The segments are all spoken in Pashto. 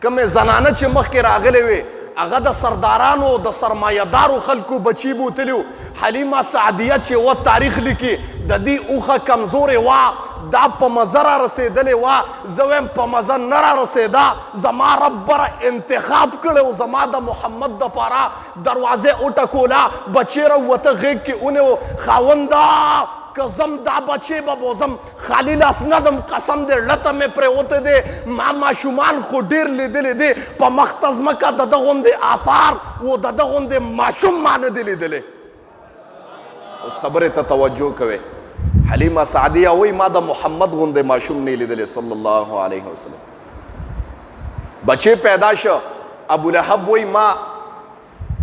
کومې زنانه چې مخکې راغلې وې هغه د سردارانو د سرمایهدارو خلکو بچي بوتلي وو. حلیمه سعدیه چې و تاریخ لیکي د دې اوښه کمزورې وه، دا په مزه را رسېدلې وه. زه وایم په مزه نه را رسېده، زما رب بره انتخاب کړی و، زما د محمد دپاره دروازې وټکوله، بچې راووته غېږ کې ونیو. خاونده که زم دا بچې به بوزم، خالی لاس نه دم، قسم دې لته مې پرېوتی دی. ما ماشومان خو ډېر لیدلی دی، په مخته ځمکه د ده غوندې آثار و د ده غوندې ماشوم ما نه دی لیدلی. اوس خبرې ته توجه کوئ. حلیمه سعدیه وایي ما د محمد غوندې ماشوم نه لیدلی صلی الله علیه وسلم. بچې پیدا شه. ابولهب وایي ما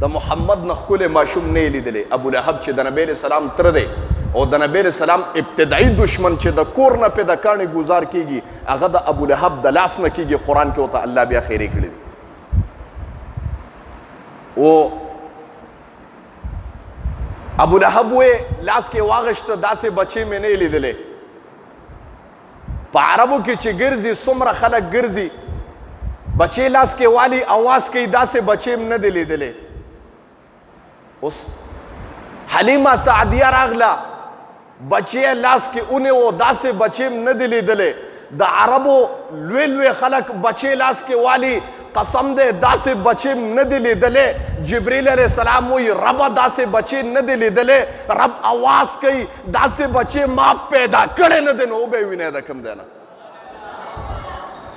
د محمد نه ښکلی ماشوم نه لیدلی. ابولهب چې د نبی علیه السلام تره دی او د نبی علیه السلام ابتدایي دشمن چې د کور نه پې د کاڼې ګزار کېږي، هغه د ابولهب د لاس نه کېږي. قرآن کې ورته الله بیا خیرې کړي دي. او ابولهب وې لاس کې واغشته، داسې بچې مې نه لیدلې. په عربو کې چې ګرځي څومره خلک ګرځي، بچې لاس کې والي اواز کوي، داسې بچې م نه دی لیدلې. اوس حلیمه سعدیه راغله، بچې لاس کې ونیو، داسې بچې م نه دی لیدلې. د عربو لوی لوی خلک بچې لاس کې والي، قسم دی داسې بچې م نه دی لیدلې. جبریل علیه السلام وایي ربه داسې بچې نه دی لیدلې. رب اواز کوي داسې بچې ما پیدا کړی نه دی. نو وبه یې وینئ د کوم دی نه،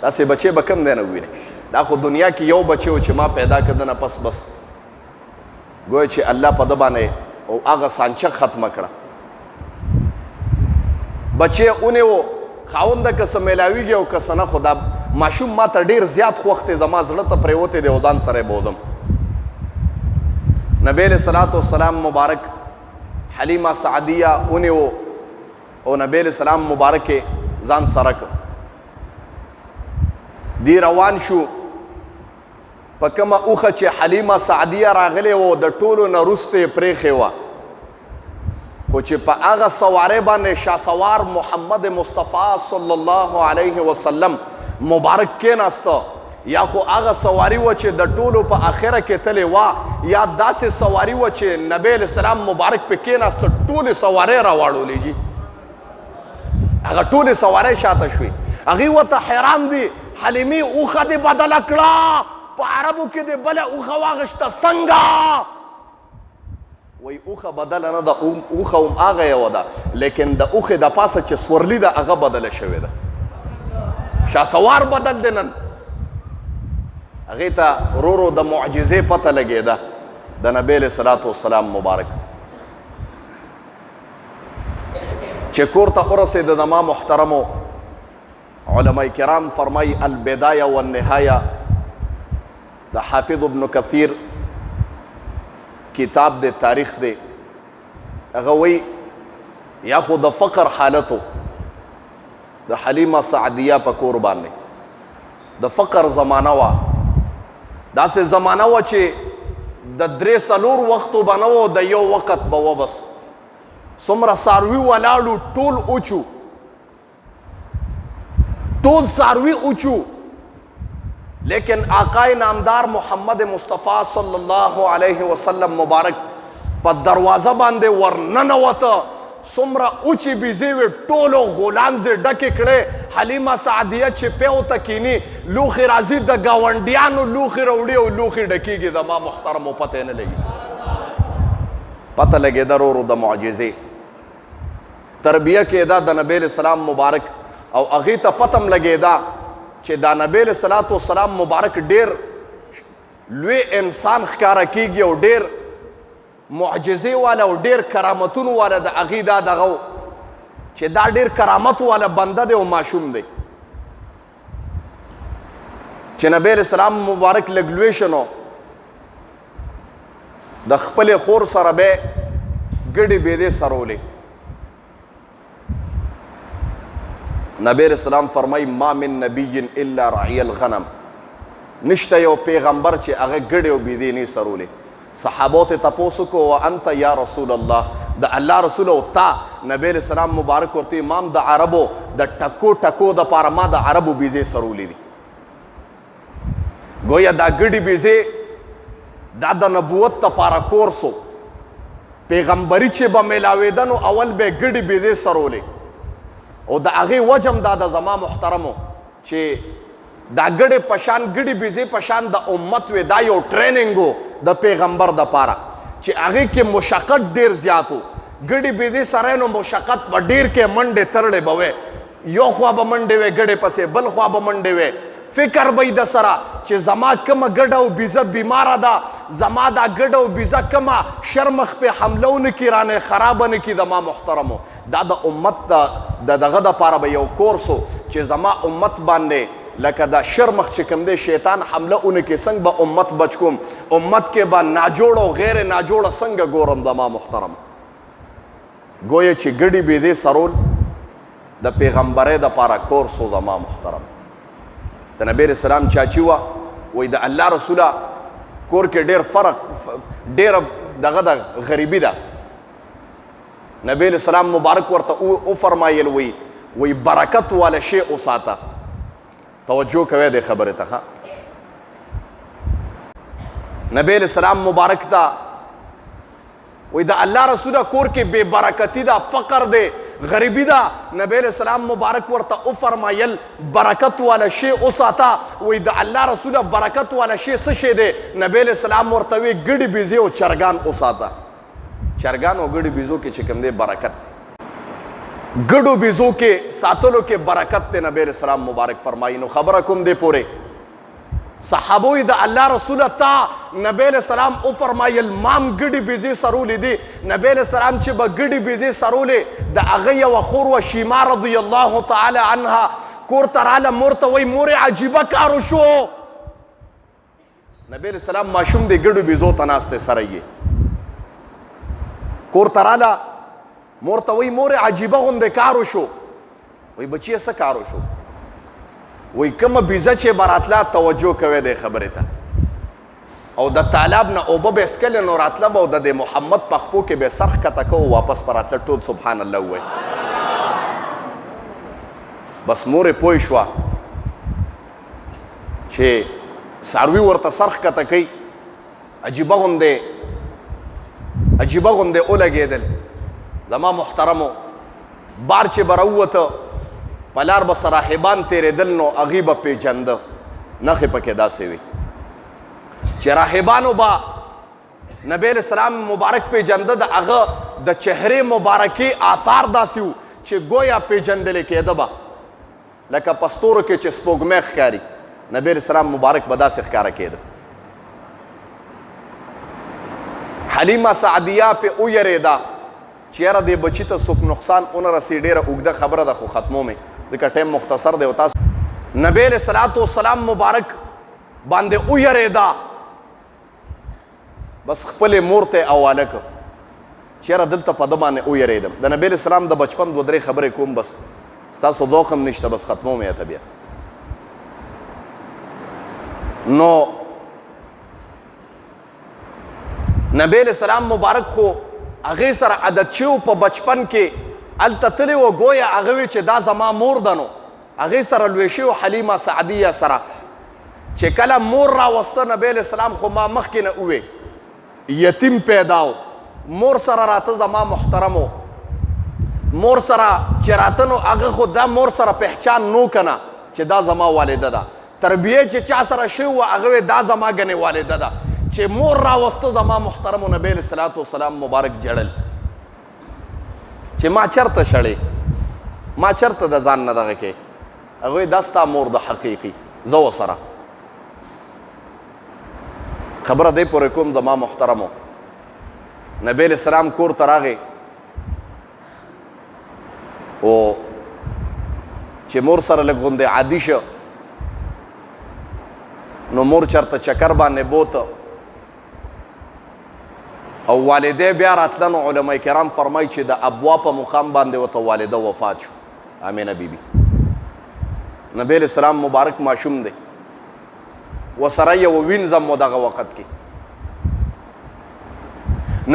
داسې بچې به کوم دی نه ووینئ. دا خو دنیا کې یو بچې و چې ما پیدا کړ نه پس بس ګویا چې الله په ده باندې او هغه سانچه ختمه کړه. بچې ونیو، خاونده که څه میلاویږي او که څه نه، خو دا ماشوم ما ته ډېر زیات خوښ دی، زما زړه ته پرېوتی دی او ځان سره یې بودم. نبی علیه الصلاة والسلام مبارک حلیمه سعدیه ونیو او نبی علیه السلام مبارک یې ځان سره کړ. دی روان شو په کومه اوښه چې حلیمه سعدیه راغلې وه د ټولو نه وروسته یې پرېښې وه، خو چې په هغه سوارۍ باندې شاسوار محمد مصطفی صلی الله علیه وسلم مبارک کېناسته، یا خو هغه سواري وه چې د ټولو په اخره کې تلې وه، یا داسې سواري وه چې نبی علیه السلام مبارک پې کېناسته، ټولې سوارۍ راواړولې جي، هغه ټولې سوارۍ شاته شوې. هغوی ورته حیران دي، حلیمې اوښه دې بدله کړه، په عربو کې دې بله اوښه واغشته، څنګه؟ وایي اوښه بدله نه ده، اوښه هم هغه یوه ده، لیکن د اوښې د پاسه چې سورلي ده هغه بدله شوې ده. شاسوار بدل دی نن. هغې ته ورو ورو د معجزې پته لګېده د نبی علیه صلات والسلام مبارک. چې کور ته ورسېده د ما محترمو علماء کرام فرمایي البدایه والنهایه د حافظ ابن کثیر کتاب دی، تاریخ دی. هغه وایي یا خو د فقر حالتو د حلیمه سعدیه په کور باندې د فقر زمانه وه، داسې زمانه وه چې د 3-4 وختو به نه و، د یو وخت به و. بس څومره څاروي ولاړو ټول اوچو، ټول څاروي اوچو، لیکن آقای نامدار محمد مصطفی صلی الله علیه وسلم مبارک په دروازه باندې ورننوته. څومره اوچې بیزې وې، ټولو غولانځې ډکې کړې. حلیمه سعدیه چې پیو ته کیني، لوښي راځي د ګاونډیانو لوښي راوړي او لوښي ډکېږي. د ما محترمو پته یې نه لګي، پته لګېده ورو ورو د معجزې. تربیه کېده د نبی علیه السلام مبارک، او هغې ته پتم لګېده چې دا نبی علیه الصلاة والسلام مبارک ډېر لوی انسان ښکاره کېږي او ډېر معجزې والا او ډېر کرامتونو والا. د هغې دا دغه و چې دا ډېر کرامت والا بنده دی او ماشوم دی. چې نبی علیه السلام مبارک لږ لوی شو نو د خپلې خور سره به ګډې بېدې سرولې. نبی علیہ السلام فرمائی ما من نبی الا رعی الغنم، نشته یو پیغمبر چې هغه ګډې او بېدې نه سرولې. صحابو ته تپوس وکړو وانت یا رسول الله، د الله رسول او تا نبی علیہ السلام مبارک ورته امام د عربو د ټکو ټکو دپاره ما د عربو بېزې سرولې دي. گویا دا ګډي بیزې دا د نبوت دپاره کورسو پیغمبري چې به میلاوېده نو اول به یې ګډي بیزې سرولې او د هغې وجه دا د زما محترمو چې دا ګډې په شان ګډي بیزې په شان د امت وې دا یو ټریننګ و د پیغمبر دپاره چې هغې کې مشقت ډېر زیات و ګډي بیزې سره نو مشقت به ډېر کې منډې ترړې به وې یو خوا به منډې وې ګډې پسې بل خوا به منډې وې فکر به د سره چې زما کومه ګډه او بیزه بیماره ده زما دا ګډه او بیزه کومه شرمخ پې حمله ونه کړي رانه خرابه نه کړي زما محترمو دا د امت د دغه دپاره به یو کورس و چې زما امت باندې لکه دا شرمخ چې کوم دی شیطان حمله ونه کړي څنګه به امت بچ کوم امت کې به ناجوړه او غیر ناجوړه څنګه ګورم زما محترم گویا چې ګډي بیزې سرول د پیغمبرۍ دپاره کورس و زما محترم د نبی علیہ السلام چاچی وه وایي د الله رسوله کور کې ډېر فرق ډېره دغه د غریبي ده نبی علیہ السلام مبارک ورته وفرمایل وایي برکت والا شی وساته توجه کوئ دې خبرې ته نبی علیہ السلام مبارک ته وایي د الله رسوله کور کې بې برکتي ده فقر دی غریبی ده نبی علیہ السلام مبارک ورته وفرمایل برکت والا شی وساته وایي د الله رسوله برکت والا شی څه شی دی نبی علیہ السلام ورته وایي ګډې بیزې او چرګان وساته چرګان او ګډې بیزو کې چې کوم دی برکت دی ګډو بیزو کې ساتلو کې برکت دی نبی علیہ السلام مبارک فرمایي نو خبره کوم دی پورې صحابوی د الله رسوله تا نبی علیہ السلام وفرمایل مام ګډې بیزې سرولې دي نبی علیہ السلام چې به ګډې بیزې سرولې د هغه یوه خور وه شیما رضی الله تعالی عنها کور ته راله مور ته وایي مورې عجیبه کار وشو نبی علیہ السلام ماشوم دی ګډو بیزو ته ناست دی سره یې کور ته راله مور ته وایي مورې عجیبه غوندې کار وشو وایي بچیه څه کار وشو وی کومه بیزه چې به راتله توجه کوئ دې خبرې ته او د تالاب نه اوبه به څکلې نو راتله به او د دې محمد په خپو کې به سر ښکته کو واپس به راتله ټول سبحان الله ووایي بس مورې پوه شوه چې څاروي ورته سر ښکته کوي عجیبه غوندې ولګېدل زما محترمو بار چې به راووته په لار به راهبان تېرېدل نو هغې به پېژنده نښې پکې داسې وي چې راهبانو به نبی علیہ السلام مبارک پېژنده د هغه د چهرې مبارکې آثار داسې وو چې گویا پېژندلې کېده به لکه په ستورو کې چې سپوږمۍ ښکاري نبی علیہ السلام مبارک به داسې ښکاره کېده حلیمه سعدیه پې ویرېده چې یاره دې بچي ته څوک نقصان ونه رسي ډېره اوږده خبره ده خو ختمو مې ځکه ټایم مختصر دی او تاسو نبی علیہ الصلاۃ والسلام مبارک باندې ویرېده بس خپلې مور ته حواله کړ چې یاره دلته په ده باندې ویرېدم د نبی علیہ السلام د بچپن دوه درې خبرې کوم بس ستاسو ذوق هم نشته بس ختمو مې ته بیا نو نبی علیہ السلام مبارک خو هغې سره عادت شوی په بچپن کې هلته تللی و ګویا هغه وی چې دا زما مور ده نو هغې سره لوی شوی حلیمه سعدیه سره چې کله مور راوسته نبی علیہ السلام خو ما مخکې نه ووی یتیم پیدا و مور سره راته زما محترمو مور سره چې راته نو هغه خو دا مور سره پهچان نو کنه چې دا زما والده ده تربیه چې چا سره شوی و هغه وی دا زما ګنې والده ده چې مور راوسته زما محترمو نبی علیہ الصلوۃ والسلام مبارک جړل چې ما چرته شړې ما چرته د ځان نه دغه کې هغوی دا ستا مور د حقیقي زه ورسره خبره دی پورې کوم زما محترمو نبی علیہ السلام کور ته راغی او چې مور سره لږ غوندې عادي شه نو مور چرته چکر باندې بوته او والده بیا راتله نو علما کرام فرمایي چې د ابوا په مقام باندې ورته والده وفات شو امینه بیبي نبی علیہ السلام مبارک ماشوم دی وسره یو وینځم و دغه وخت کې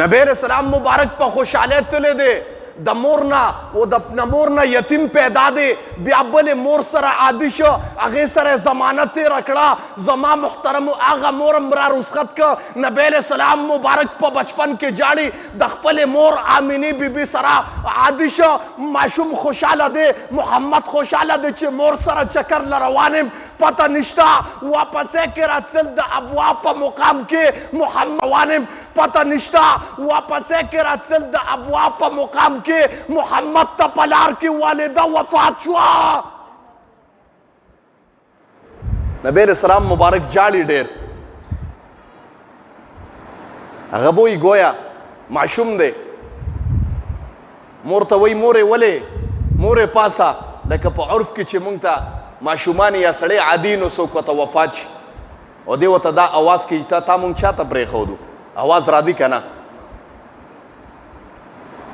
نبی علیہ السلام مبارک په خوشحالی تللی دی د مور نه او د مور نه یتیم پیدا دی بیا بلې مور سره عادي شو هغې سره یې زمانه تېره کړه زما محترمو هغه مور هم را رخصت که نبی علیه السلام مبارک په بچپن کې جاړي د خپلې مور آمینې بیبي سره عادي شو ماشوم خوشحاله دی محمد خوشحاله دی چې مور سره چکر له روان یم پته نشته واپسې کې راتلل د ابوا په مقام کې محمد روان یم پته نشته واپسې کې راتلل د ابوا په مقام کې محمد ته په لار کې والده وفات شوه نبی علیہ السلام مبارک جاړي ډېر هغه به وایي ګویا ماشوم دی مور ته وایي مورې ولې مورې پاسه لکه په عرف کې چې مونږ ته ماشومان یا سړی عادي نو څوک ورته وفات شي او دی ورته دا اواز کوي تا مونږ چاته پرېښودو اواز راځي که نه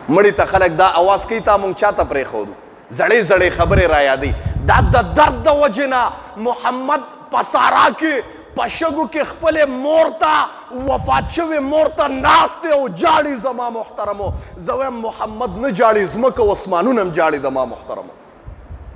مړي ته خلک دا اواز کوي تا مونږ چاته پرېښودو زړې زړې خبرې را یادوي دا د درد د وجې نه محمد په سارا کې په شګو کې خپلې مور ته وفات شوې مور ته ناست دی او جاړي زما محترمو زه وایم محمد نه جاړي ځمکه او اسمانونه هم جاړي زما محترمو